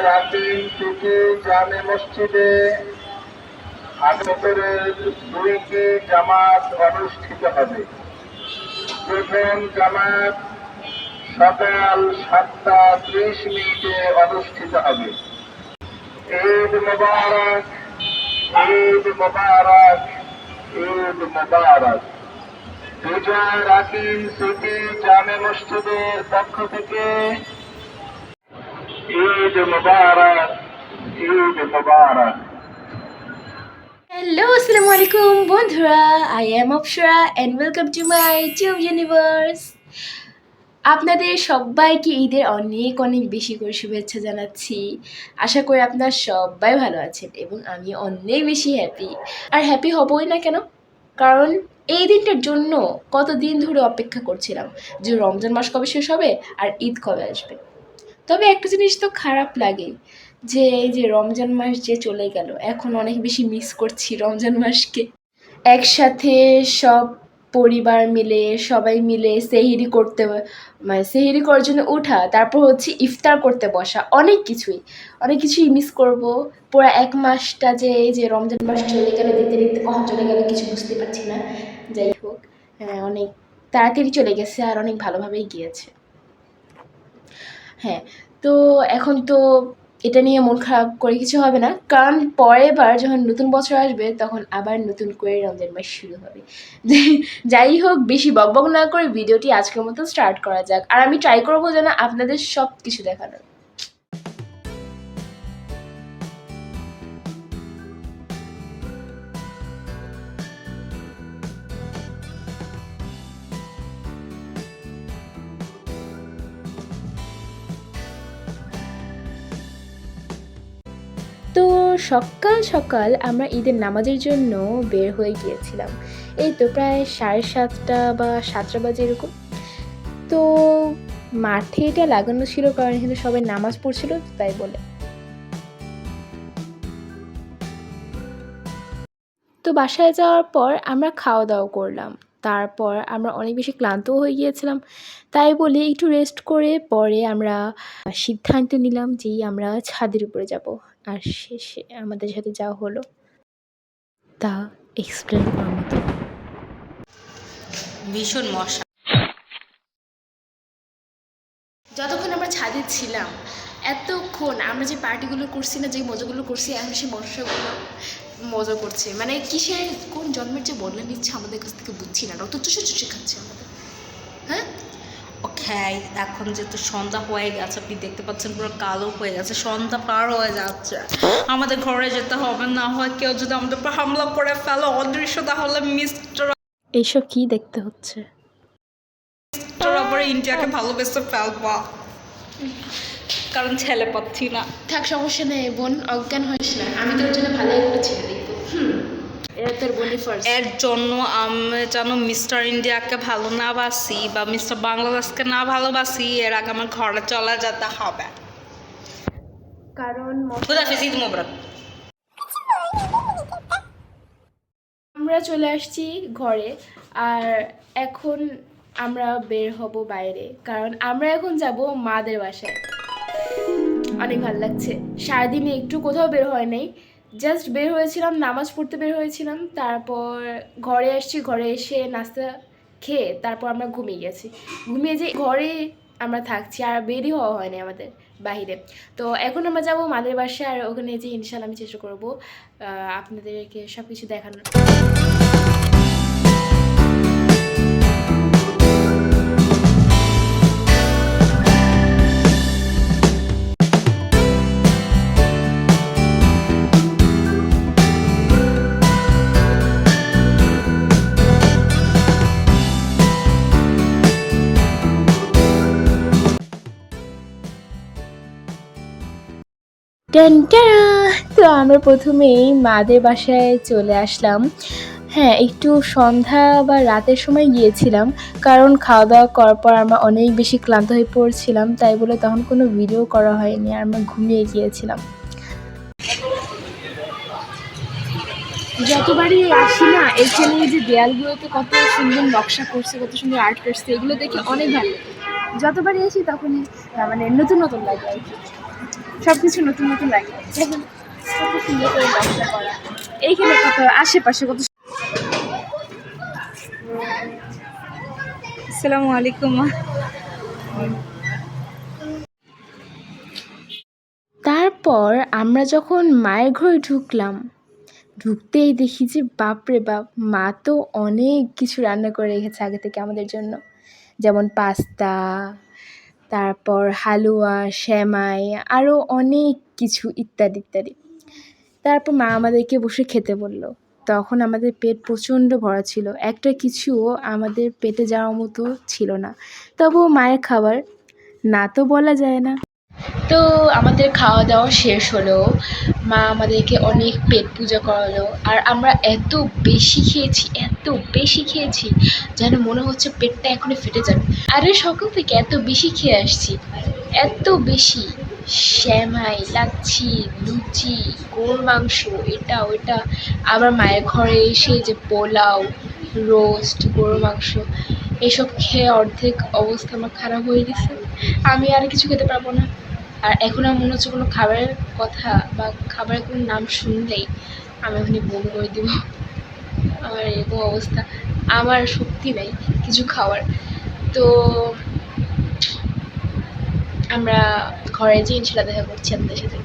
Rakin city জামে মসজিদে আসরের 2টি জামাত অনুষ্ঠিত হবে। প্রথম জামাত সকাল 7:30 অনুষ্ঠিত হবে। ঈদ মুবারক, ঈদ মুবারক, ঈদ মুবারক। বিজয় রাকিন সিটি জামে মসজিদের পক্ষ থেকে ঈদ মুবারক, ঈদ মুবারক। হ্যালো, আসসালামু আলাইকুম বন্ধুরা, I am Apsara and welcome to my Tube Universe. আপনাদের সবাইকে ঈদের অনেক অনেক বেশি করে শুভেচ্ছা জানাচ্ছি। আশা করি আপনারা সবাই ভালো আছেন এবং আমি অনেক বেশি হ্যাপি। আর হ্যাপি হবই না কেন, কারণ এই দিনটার জন্য কতদিন ধরে অপেক্ষা করছিলাম যে রমজান মাস কবে শেষ হবে আর ঈদ কবে আসবে। তবে একটা জিনিস তো খারাপ লাগে যে এই যে রমজান মাস যে চলে গেল, এখন অনেক বেশি মিস করছি রমজান মাসকে। একসাথে সব পরিবার মিলে সবাই মিলে সেহরি করতে, মানে সেহরি করার জন্য ওঠা, তারপর হচ্ছে ইফতার করতে বসা, অনেক কিছুই মিস করব। পুরো এক মাসটা যে এই যে রমজান মাস চলে গেল, দেখতে দেখতে কখন চলে গেল কিছু বুঝতে পারছি না। যাই হোক, অনেক তাড়াতাড়ি চলে গেছে আর অনেক ভালোভাবেই গিয়েছে। হ্যাঁ, তো এখন তো এটা নিয়ে মন খারাপ করে কিছু হবে না, কারণ পরের বার যখন নতুন বছর আসবে তখন আবার নতুন করে রমজান মাস শুরু হবে। যাই হোক, বেশি বকবক না করে ভিডিওটি আজকের মতো স্টার্ট করা যাক। আর আমি ট্রাই করবো যেন আপনাদের সব কিছু দেখানোর। তো সকাল সকাল আমরা ঈদের নামাজের জন্য বের হয়ে গিয়েছিলাম। এই তো প্রায় 7:30 বা 7টা বাজে এরকম। তো মাঠে এটা লাগানো ছিল কারণ এখানে সবাই নামাজ পড়ছিল, তাই বলে। তো বাসায় যাওয়ার পর আমরা খাওয়া দাওয়া করলাম। তারপর আমরা অনেক বেশি ক্লান্তও হয়ে গিয়েছিলাম, তাই বলে একটু রেস্ট করে পরে আমরা সিদ্ধান্ত নিলাম যে আমরা ছাদের উপরে যাব। আর শেষে আমাদের সাথে যাওয়া হলো তা এক্সপ্লেন করার মতো। ভীষণ মশা। যতক্ষণ আমরা ছাদে ছিলাম, এতক্ষণ আমরা যে পার্টিগুলো করছি না, যে মজাগুলো করছি, এখন সেই মশাগুলো মজা করছে। মানে কিসের কোন জন্মের যে বদলে নিচ্ছে আমাদের কাছ থেকে বুঝছি না, রত চুষে খাচ্ছে আমাদের। হ্যাঁ, ওকে, এখন যেহেতু সন্ধ্যা হয়ে গেছে, আপনি দেখতে পাচ্ছেন পুরো কালো হয়ে গেছে, সন্ধ্যা পার হয়ে যাচ্ছে, আমাদের ঘরে যেতে হবে। না হয় কেউ যদি আমাদের উপর হামলা করে ফেলে অদৃশ্য, তাহলে মিস্টার এইসব কি দেখতে হচ্ছে? আবার ইন্ডিয়াকে ভালোবেসে ফেলবা, কারণ ছেলে পাচ্ছি না। থাক, সমস্যা নেই বোন, অজ্ঞান হইস না, আমি তোর জন্য ভালো একটা ছেলে দেখবো। এটা তোর বোনই ফার্স্ট। এর জন্য আমি যেন মিস্টার ইন্ডিয়াকে ভালো না বাসি বা মিস্টার বাংলাদেশকে না ভালোবাসি, এর আগে আমার ঘরে চলে যেতে হবে। কারণ ঈদ মোবারক। আমরা চলে আসছি ঘরে, আর এখন আমরা বের হব বাইরে, কারণ আমরা এখন যাব মাদের বাসায়। অনেক ভালো লাগছে, সারাদিনে একটু কোথাও বের হয় নাই, জাস্ট বের হয়েছিলাম, নামাজ পড়তে বের হয়েছিলাম, তারপর ঘরে আসছি, ঘরে এসে নাস্তা খেয়ে তারপর আমরা ঘুমিয়ে গেছি। ঘুমিয়ে যে ঘরে আমরা থাকছি, আর বেরই হওয়া হয়নি আমাদের বাহিরে। তো এখন আমরা যাব মাদের বাসায়, আর ওখানে যে ইনশাল্লাহ আমি চেষ্টা করবো আপনাদেরকে সব কিছু দেখানোর। তো আমরা প্রথমেই মাদের বাসায় চলে আসলাম। হ্যাঁ, একটু সন্ধ্যা বা রাতের সময় গিয়েছিলাম, কারণ খাওয়া দাওয়া করার পর আমরা অনেক বেশি ক্লান্ত হয়ে পড়ছিলাম, তাই বলে তখন কোনো ভিডিও করা হয়নি, আর আমরা ঘুমিয়ে গিয়েছিলাম। যতবারই আসি না, এখানে যে দেয়ালগুলোতে কত সুন্দর নকশা করছে, কত সুন্দর আর্ট করছে, এগুলো দেখে অনেক ভালো লাগে। যতবারই আসি তখনই মানে নতুন নতুন লাগে আর কি। সব কিছু নতুন নতুন লাগে। দেখেন কত সুন্দর করে নকশা করা, এইখানে কত আশেপাশে কত। আসসালামু আলাইকুম। তারপর আমরা যখন মায়ের ঘরে ঢুকলাম, ঢুকতেই দেখি যে বাপরে বাপ, মা তো অনেক কিছু রান্না করে রেখেছে আগে থেকে আমাদের জন্য, যেমন পাস্তা, তারপর হালুয়া, সেমাই, আরও অনেক কিছু ইত্যাদি ইত্যাদি। তারপর মা আমাদেরকে বসে খেতে বলল। তখন আমাদের পেট প্রচণ্ড ভরা ছিল, একটা কিছুও আমাদের পেটে যাওয়ার মতো ছিল না। তবুও মায়ের খাবার না তো বলা যায় না। তো আমাদের খাওয়া দাওয়া শেষ হলো, মা আমাদেরকে অনেক পেট পূজা করালো, আর আমরা এত বেশি খেয়েছি যেন মনে হচ্ছে পেটটা এখনই ফেটে যাবে। আরে সকাল থেকে এত বেশি খেয়ে আসছি, এত বেশি, সেমাই, লাচ্ছি, লুচি, গরুর মাংস, এটা ওইটা, আবার মায়ের ঘরে এসে যে পোলাও, রোস্ট, গরুর মাংস, এসব খেয়ে অর্ধেক অবস্থা আমার খারাপ হয়ে গেছে। আমি আর কিছু খেতে পারবো না। আর এখন আমার মনে হচ্ছে কোনো খাবারের কথা বা খাবারের কোনো নাম শুনলেই আমি ওখানে বমি করে দিব। আমার এরকম অবস্থা, আমার শক্তি নেই কিছু খাওয়ার। তো আমরা ঘরে যেয়ে ইনশাল্লাহ দেখা করছি আপনাদের সাথে।